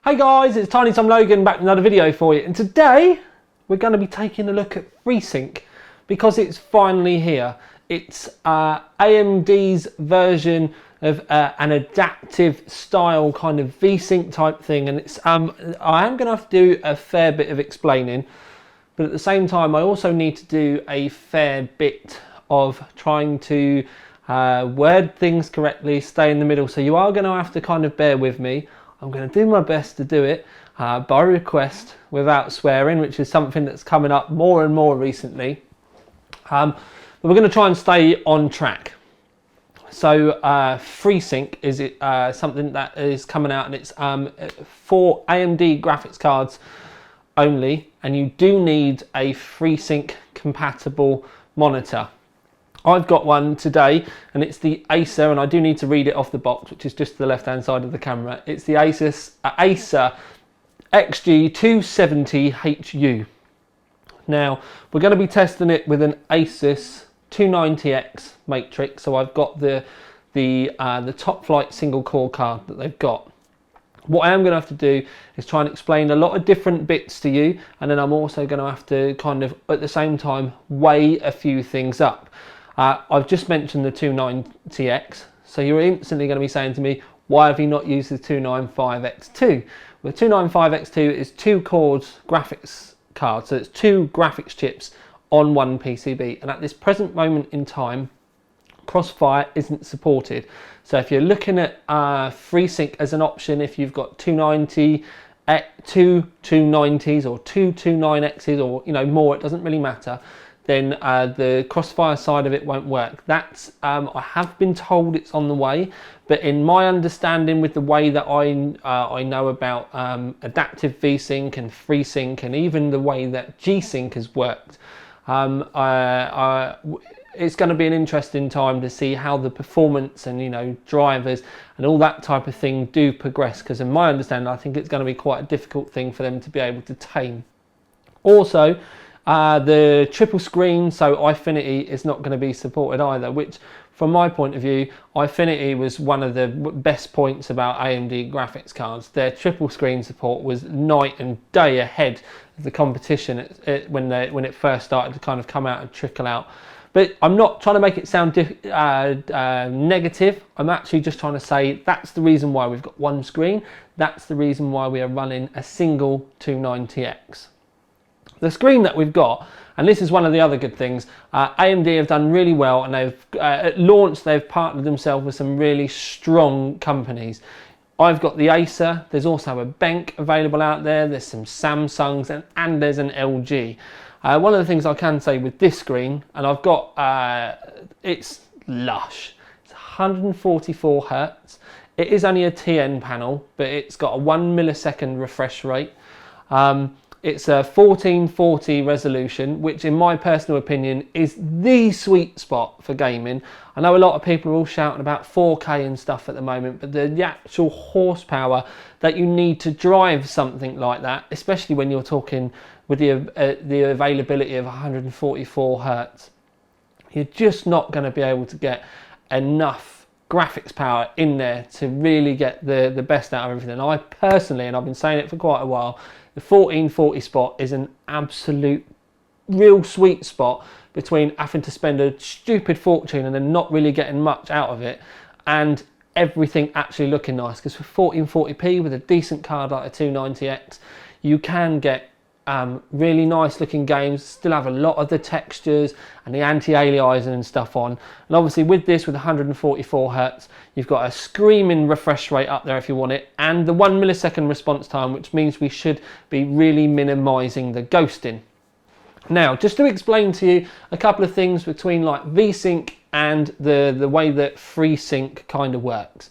Hey guys, it's Tiny Tom Logan back with another video for you, and today we're going to be taking a look at FreeSync because it's finally here. It's AMD's version of an adaptive style kind of vsync type thing, and it's I am going to have to do a fair bit of explaining, but at the same time I also need to do a fair bit of trying to word things correctly, stay in the middle, so you are going to have to kind of bear with me. I'm going to do my best to do it by request without swearing, which is something that's coming up more and more recently. But we're going to try and stay on track. So FreeSync is something that is coming out, and it's for AMD graphics cards only, and you do need a FreeSync compatible monitor. I've got one today, and it's the Acer, and I do need to read it off the box, which is just the left hand side of the camera. It's the Acer XG270HU. Now we're going to be testing it with an Asus 290X matrix, so I've got the top flight single core card that they've got. What I am going to have to do is try and explain a lot of different bits to you, and then I'm also going to have to kind of at the same time weigh a few things up. I've just mentioned the 290X, so you're instantly going to be saying to me, why have you not used the 295X2? Well, the 295X2 is two cores graphics card, so it's two graphics chips on one PCB, and at this present moment in time, Crossfire isn't supported. So if you're looking at FreeSync as an option, if you've got 290, two 290s or two 229Xs, or more, it doesn't really matter, then the Crossfire side of it won't work. That's I have been told it's on the way, but in my understanding with the way that I know about adaptive vsync and FreeSync, and even the way that G-Sync has worked, it's going to be an interesting time to see how the performance and drivers and all that type of thing do progress, because in my understanding I think it's going to be quite a difficult thing for them to be able to tame. Also, the triple screen, so Eyefinity, is not going to be supported either, which from my point of view, Eyefinity was one of the best points about AMD graphics cards. Their triple screen support was night and day ahead of the competition when it first started to kind of come out and trickle out. But I'm not trying to make it sound negative. I'm actually just trying to say that's the reason why we've got one screen. That's the reason why we are running a single 290X. The screen that we've got, and this is one of the other good things, AMD have done really well, and they've at launch they've partnered themselves with some really strong companies. I've got the Acer, there's also a Bank available out there, there's some Samsungs, and there's an LG. One of the things I can say with this screen, and I've got, it's lush, it's 144hz, it is only a TN panel, but it's got a 1 millisecond refresh rate. It's a 1440 resolution, which in my personal opinion is the sweet spot for gaming. I know a lot of people are all shouting about 4K and stuff at the moment, but the actual horsepower that you need to drive something like that, especially when you're talking with the availability of 144 Hz, you're just not going to be able to get enough graphics power in there to really get the best out of everything. I personally, and I've been saying it for quite a while, the 1440 spot is an absolute real sweet spot between having to spend a stupid fortune and then not really getting much out of it, and everything actually looking nice. Because for 1440p with a decent card like a 290X, you can get really nice looking games, still have a lot of the textures and the anti-aliasing and stuff on. And obviously with this, with 144 Hz, you've got a screaming refresh rate up there if you want it, and the 1 millisecond response time, which means we should be really minimizing the ghosting. Now, just to explain to you a couple of things between like vsync and the way that FreeSync kind of works.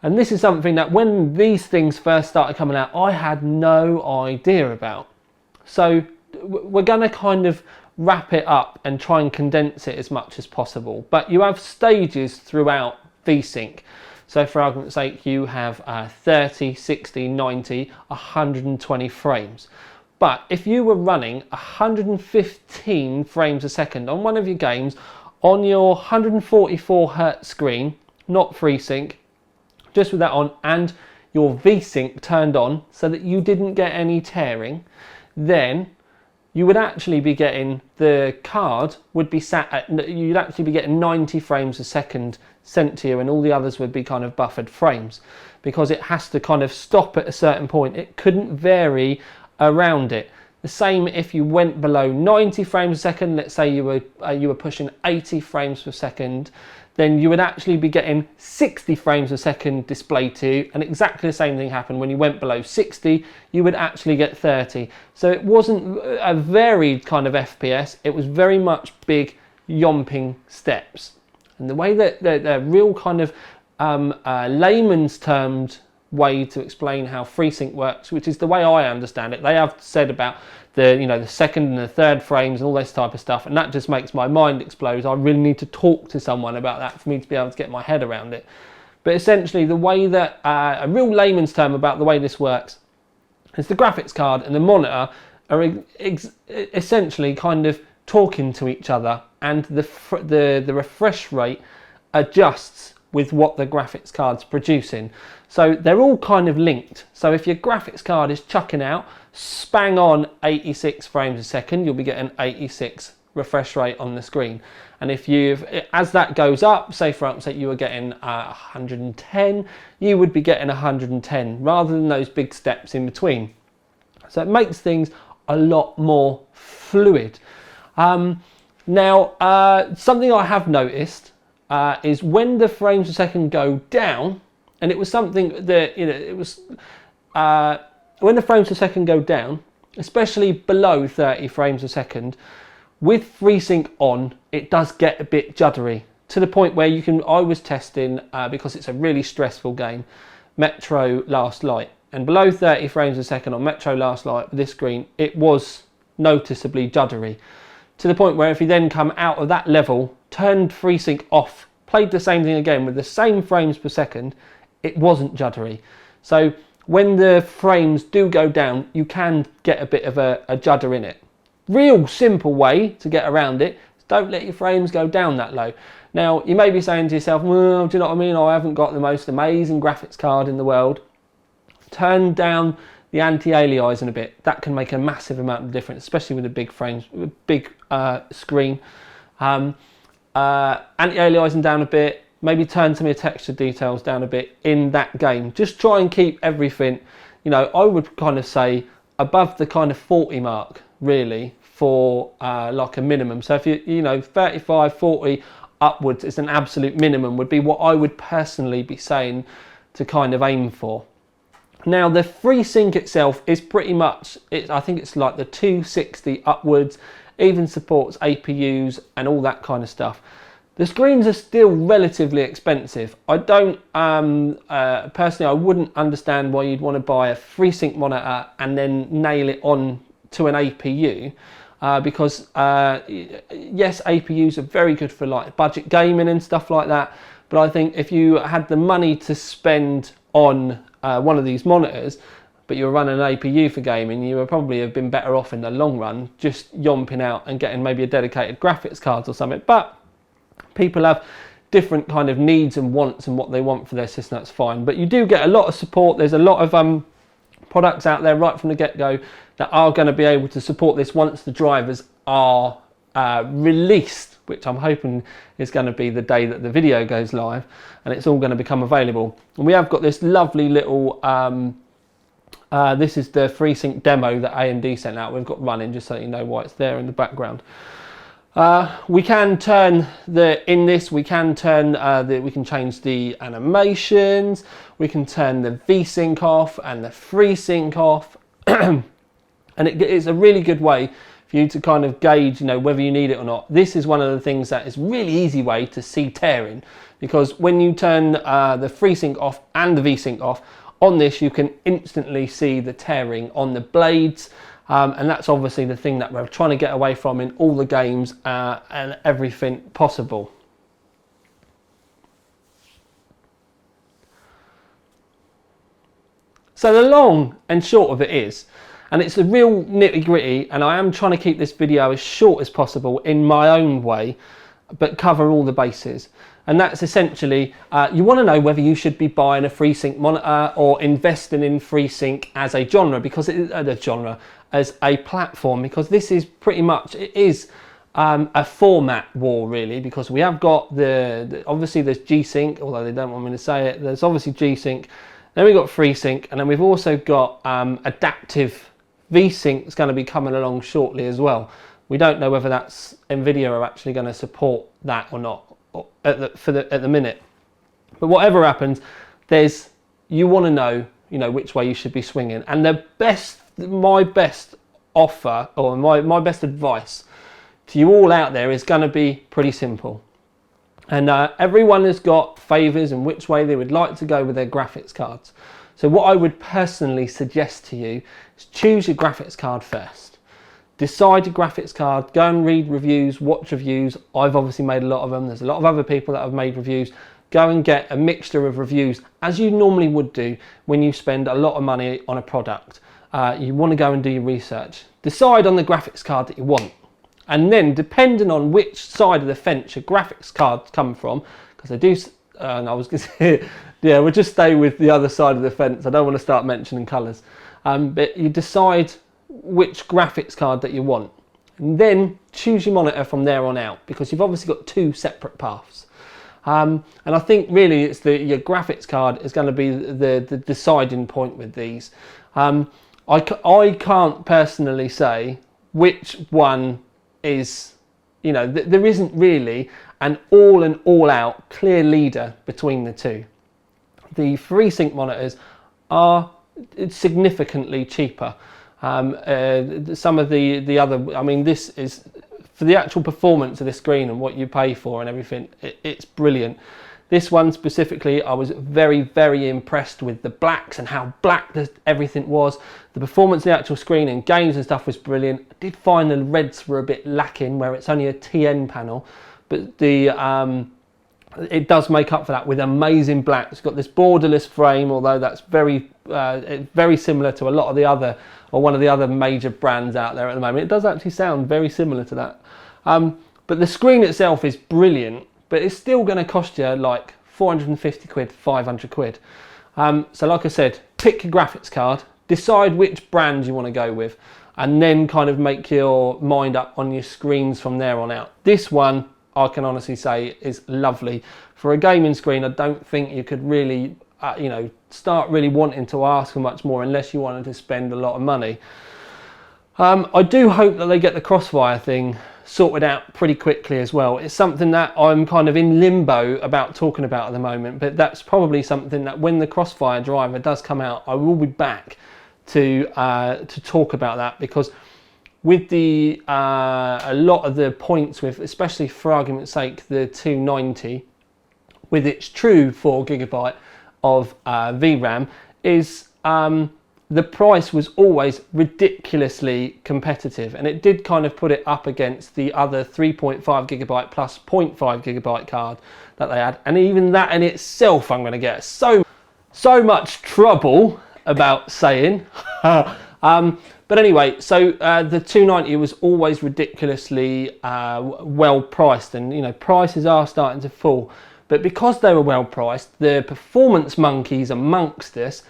And this is something that when these things first started coming out, I had no idea about. So we're going to kind of wrap it up and try and condense it as much as possible. But you have stages throughout vsync. So for argument's sake, you have 30, 60, 90, 120 frames. But if you were running 115 frames a second on one of your games on your 144 Hz screen, not FreeSync, just with that on, and your vsync turned on so that you didn't get any tearing, then you would actually be getting, the card would be sat at, you'd actually be getting 90 frames a second sent to you, and all the others would be kind of buffered frames, because it has to kind of stop at a certain point. It couldn't vary around it. The same if you went below 90 frames a second, let's say you were pushing 80 frames per second, then you would actually be getting 60 frames a second displayed to you, and exactly the same thing happened when you went below 60, you would actually get 30. So it wasn't a varied kind of FPS, it was very much big yomping steps. And the way that the real kind of layman's termed way to explain how FreeSync works, which is the way I understand it, they have said about the second and the third frames and all this type of stuff, and that just makes my mind explode. I really need to talk to someone about that for me to be able to get my head around it. But essentially the way that a real layman's term about the way this works is the graphics card and the monitor are essentially kind of talking to each other, and the refresh rate adjusts with what the graphics card's producing. So they're all kind of linked. So if your graphics card is chucking out spang on 86 frames a second, you'll be getting 86 refresh rate on the screen. And if as that goes up, say for example you were getting 110, you would be getting 110 rather than those big steps in between. So it makes things a lot more fluid. Now, something I have noticed is when the frames per second go down, and it was something that, when the frames per second go down, especially below 30 frames a second, with FreeSync on, it does get a bit juddery, to the point where I was testing, because it's a really stressful game, Metro Last Light, and below 30 frames a second on Metro Last Light with this screen, it was noticeably juddery, to the point where if you then come out of that level, turned FreeSync off, played the same thing again with the same frames per second, it wasn't juddery. So when the frames do go down, you can get a bit of a judder in it. Real simple way to get around it is don't let your frames go down that low. Now, you may be saying to yourself, well, do you know what I mean? I haven't got the most amazing graphics card in the world. Turn down the anti-aliasing a bit. That can make a massive amount of difference, especially with the big frames, big screen. Anti-aliasing down a bit, maybe turn some of your texture details down a bit in that game. Just try and keep everything, I would kind of say above the kind of 40 mark, really, for like a minimum. So if you 35, 40 upwards is an absolute minimum, would be what I would personally be saying to kind of aim for. Now the FreeSync itself is pretty much, I think it's like the 260 upwards, even supports APUs and all that kind of stuff. The screens are still relatively expensive. I don't, personally, I wouldn't understand why you'd want to buy a FreeSync monitor and then nail it on to an APU, because yes, APUs are very good for like budget gaming and stuff like that, but I think if you had the money to spend on one of these monitors, but you're running an APU for gaming, you would probably have been better off in the long run just yomping out and getting maybe a dedicated graphics card or something. But people have different kind of needs and wants and what they want for their system, that's fine. But you do get a lot of support. There's a lot of products out there right from the get-go that are going to be able to support this once the drivers are released, which I'm hoping is going to be the day that the video goes live, and it's all going to become available. And we have got this lovely little, this is the FreeSync demo that AMD sent out. We've got running, just so you know why it's there in the background. We can turn we can change the animations, we can turn the vsync off and the FreeSync off, and it is a really good way for you to kind of gauge, whether you need it or not. This is one of the things that is a really easy way to see tearing, because when you turn the FreeSync off and the vsync off on this, you can instantly see the tearing on the blades. And that's obviously the thing that we're trying to get away from in all the games and everything possible. So the long and short of it is, and it's a real nitty gritty, and I am trying to keep this video as short as possible in my own way, but cover all the bases. And that's essentially, you want to know whether you should be buying a FreeSync monitor or investing in FreeSync as a genre, because it is as a platform, because this is pretty much, it is a format war really, because we have got the obviously there's G-Sync, although they don't want me to say it, there's obviously G-Sync, then we've got FreeSync, and then we've also got adaptive vsync that's going to be coming along shortly as well. We don't know whether that's NVIDIA are actually going to support that or not at the minute. But whatever happens, you want to know, which way you should be swinging. And my best offer, or my best advice to you all out there is going to be pretty simple. And everyone has got favours in which way they would like to go with their graphics cards. So what I would personally suggest to you is choose your graphics card first. Decide your graphics card, go and read reviews, watch reviews. I've obviously made a lot of them. There's a lot of other people that have made reviews. Go and get a mixture of reviews, as you normally would do when you spend a lot of money on a product. You want to go and do your research. Decide on the graphics card that you want. And then, depending on which side of the fence your graphics cards come from, because they do, and I was going to say, yeah, we'll just stay with the other side of the fence. I don't want to start mentioning colours. But you decide which graphics card that you want, and then choose your monitor from there on out, because you've obviously got two separate paths. And I think really it's your graphics card is going to be the deciding point with these. I can't personally say which one is, there isn't really an all out clear leader between the two. The FreeSync monitors are significantly cheaper. Some of the other, I mean, this is for the actual performance of the screen and what you pay for and everything, it's brilliant. This one specifically, I was very, very impressed with the blacks and how black everything was. The performance of the actual screen and games and stuff was brilliant. I did find the reds were a bit lacking where it's only a TN panel, but it does make up for that with amazing blacks. It's got this borderless frame, although that's very similar to a lot of the other, or one of the other major brands out there at the moment. It does actually sound very similar to that. But the screen itself is brilliant, but it's still going to cost you like 450 quid, 500 quid. So like I said, pick your graphics card, decide which brand you want to go with, and then kind of make your mind up on your screens from there on out. This one, I can honestly say, is lovely. For a gaming screen, I don't think you could really, start really wanting to ask for much more unless you wanted to spend a lot of money. I do hope that they get the Crossfire thing sorted out pretty quickly as well. It's something that I'm kind of in limbo about talking about at the moment, but that's probably something that when the Crossfire driver does come out, I will be back to talk about that, because with a lot of the points with, especially for argument's sake, the 290 with its true 4GB of VRAM is the price was always ridiculously competitive, and it did kind of put it up against the other 3.5GB plus 0.5GB card that they had, and even that in itself I'm going to get so much trouble about saying. But anyway, so the 290 was always ridiculously well priced, and prices are starting to fall, but because they were well priced, the performance monkeys amongst us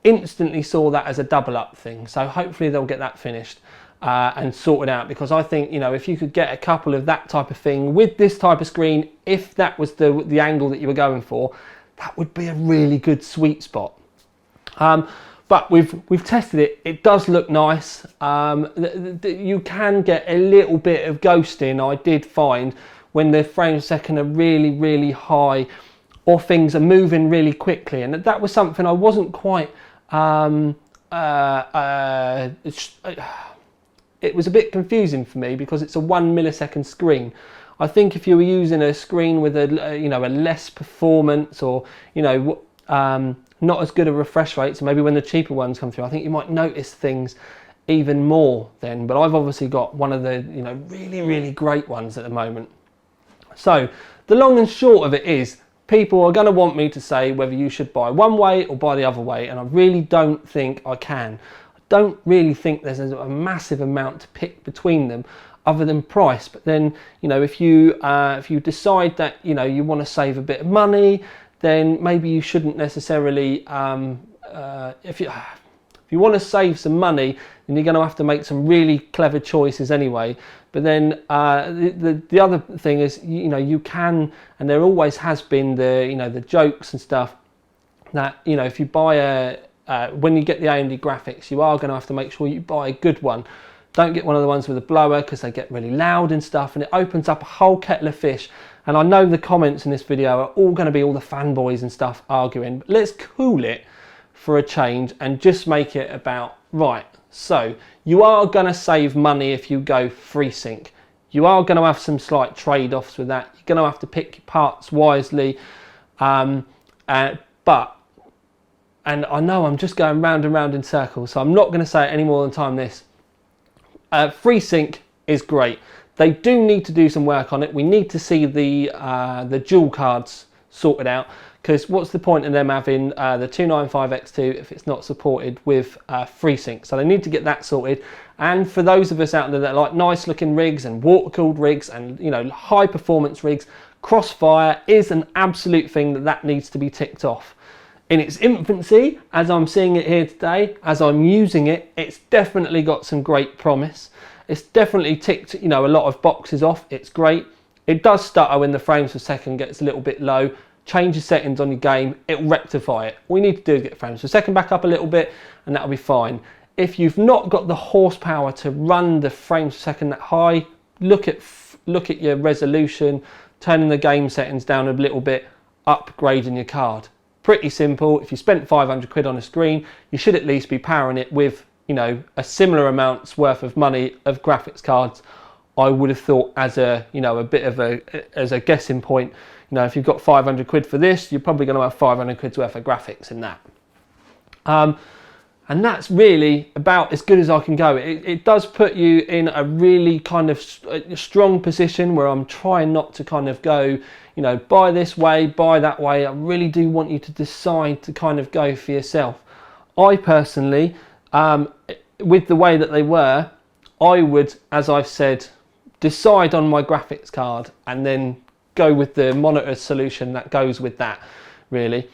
instantly saw that as a double up thing. So hopefully they'll get that finished and sorted out, because I think if you could get a couple of that type of thing with this type of screen, if that was the angle that you were going for, that would be a really good sweet spot. But we've tested it. It does look nice. You can get a little bit of ghosting, I did find, when the frames per second are really, really high, or things are moving really quickly, and that was something I wasn't quite. It was a bit confusing for me because it's a 1 millisecond screen. I think if you were using a screen with a less performance, or not as good a refresh rate, so maybe when the cheaper ones come through, I think you might notice things even more then. But I've obviously got one of the really, really great ones at the moment. So the long and short of it is, people are going to want me to say whether you should buy one way or buy the other way, and I really don't think I can. I don't really think there's a massive amount to pick between them, other than price. But then, you know, if you decide that, you know, you want to save a bit of money, then maybe you shouldn't necessarily, if you want to save some money, then you're going to have to make some really clever choices anyway. But then the other thing is, you know, you can, and there always has been the, you know, the jokes and stuff that, you know, if you buy when you get the AMD graphics, you are going to have to make sure you buy a good one. Don't get one of the ones with a blower, because they get really loud and stuff, and it opens up a whole kettle of fish. And I know the comments in this video are all going to be all the fanboys and stuff arguing, but let's cool it for a change and just make it about, right, so you are going to save money if you go FreeSync. You are going to have some slight trade-offs with that. You're going to have to pick your parts wisely, and I know I'm just going round and round in circles, so I'm not going to say it any more than time this. FreeSync is great. They do need to do some work on it. We need to see the dual cards sorted out, because what's the point in them having the 295X2 if it's not supported with FreeSync? So they need to get that sorted. And for those of us out there that like nice looking rigs and water-cooled rigs and, you know, high performance rigs, Crossfire is an absolute thing that needs to be ticked off. In its infancy, as I'm seeing it here today, as I'm using it, it's definitely got some great promise. It's definitely ticked, you know, a lot of boxes off. It's great. It does stutter when the frames per second gets a little bit low. Change your settings on your game, it'll rectify it. All you need to do is get frames per second back up a little bit, and that'll be fine. If you've not got the horsepower to run the frames per second that high, look at your resolution, turning the game settings down a little bit, upgrading your card. Pretty simple. If you spent 500 quid on a screen, you should at least be powering it with, you know, a similar amount's worth of money of graphics cards. I would have thought, as a, you know, a bit of a guessing point, you know, if you've got 500 quid for this, you're probably going to have 500 quid's worth of graphics in that. And that's really about as good as I can go. It does put you in a really kind of strong position where I'm trying not to kind of go, you know, buy this way, buy that way. I really do want you to decide to kind of go for yourself. I personally, with the way that they were, I would, as I've said, decide on my graphics card and then go with the monitor solution that goes with that, really.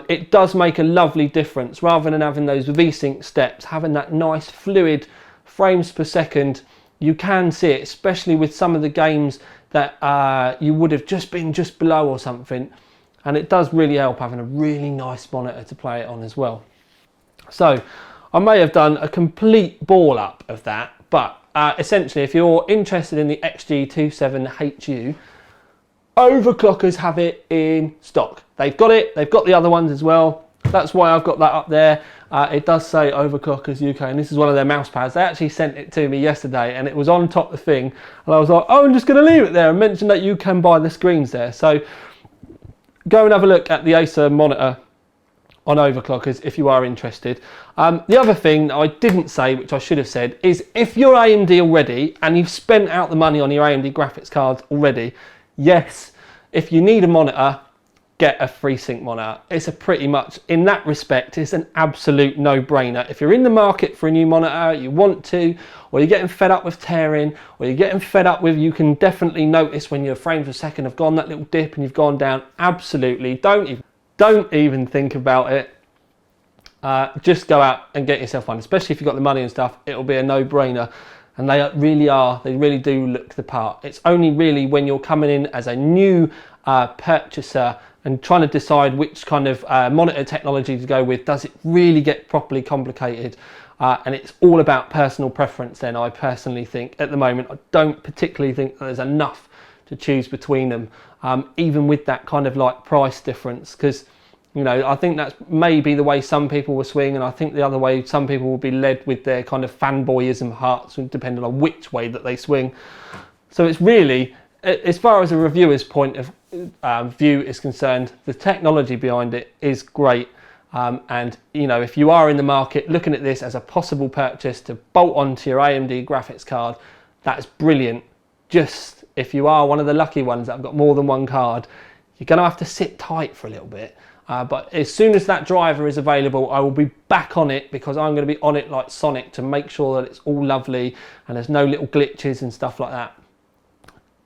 It does make a lovely difference. Rather than having those vsync steps, having that nice fluid frames per second, you can see it, especially with some of the games that you would have just been just below or something. And it does really help having a really nice monitor to play it on as well. So I may have done a complete ball up of that, but essentially, if you're interested in the XG270HU, overclockers have it in stock. They've got it, they've got the other ones as well. That's why I've got that up there. It does say Overclockers UK, and this is one of their mouse pads. They actually sent it to me yesterday, and it was on top of the thing. And I was like, oh, I'm just going to leave it there and mention that you can buy the screens there. So go and have a look at the Acer monitor on overclockers if you are interested. The other thing I didn't say, which I should have said, is if you're AMD already and you've spent out the money on your AMD graphics cards already, yes, if you need a monitor, get a FreeSync monitor. It's a pretty much, in that respect, it's an absolute no-brainer. If you're in the market for a new monitor, you want to, or you're getting fed up with tearing, or you're getting fed up with, you can definitely notice when your frames per second have gone that little dip and you've gone down, absolutely, don't even think about it. Just go out and get yourself one, especially if you've got the money and stuff. It'll be a no-brainer. And they really do look the part. It's only really when you're coming in as a new purchaser and trying to decide which kind of monitor technology to go with, does it really get properly complicated. And it's all about personal preference then, I personally think. At the moment, I don't particularly think that there's enough to choose between them, even with that kind of like price difference, because, you know, I think that's maybe the way some people will swing, and I think the other way some people will be led with their kind of fanboyism hearts, depending on which way that they swing. So it's really, as far as a reviewer's point of view is concerned, the technology behind it is great. And, you know, if you are in the market looking at this as a possible purchase to bolt onto your AMD graphics card, that's brilliant. Just if you are one of the lucky ones that have got more than one card, you're going to have to sit tight for a little bit. But as soon as that driver is available, I will be back on it, because I'm going to be on it like Sonic to make sure that it's all lovely and there's no little glitches and stuff like that.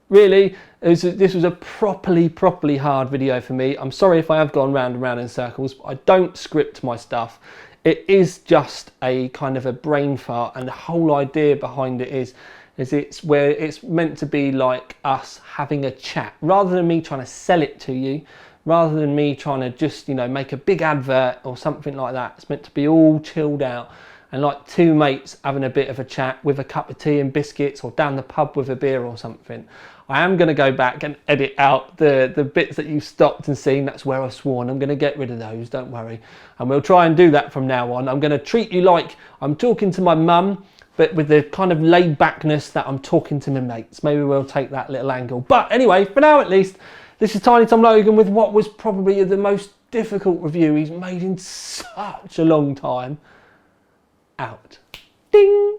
Really, this was a properly hard video for me. I'm sorry if I have gone round and round in circles, but I don't script my stuff. It is just a kind of a brain fart, and the whole idea behind it is it's where it's meant to be like us having a chat, rather than me trying to sell it to you, rather than me trying to just, you know, make a big advert or something like that. It's meant to be all chilled out and like two mates having a bit of a chat with a cup of tea and biscuits, or down the pub with a beer or something. I am going to go back and edit out the bits that you've stopped and seen. That's where I've sworn. I'm going to get rid of those, don't worry. And we'll try and do that from now on. I'm going to treat you like I'm talking to my mum, but with the kind of laid backness that I'm talking to my mates. Maybe we'll take that little angle. But anyway, for now at least, this is Tiny Tom Logan with what was probably the most difficult review he's made in such a long time. Out. Ding!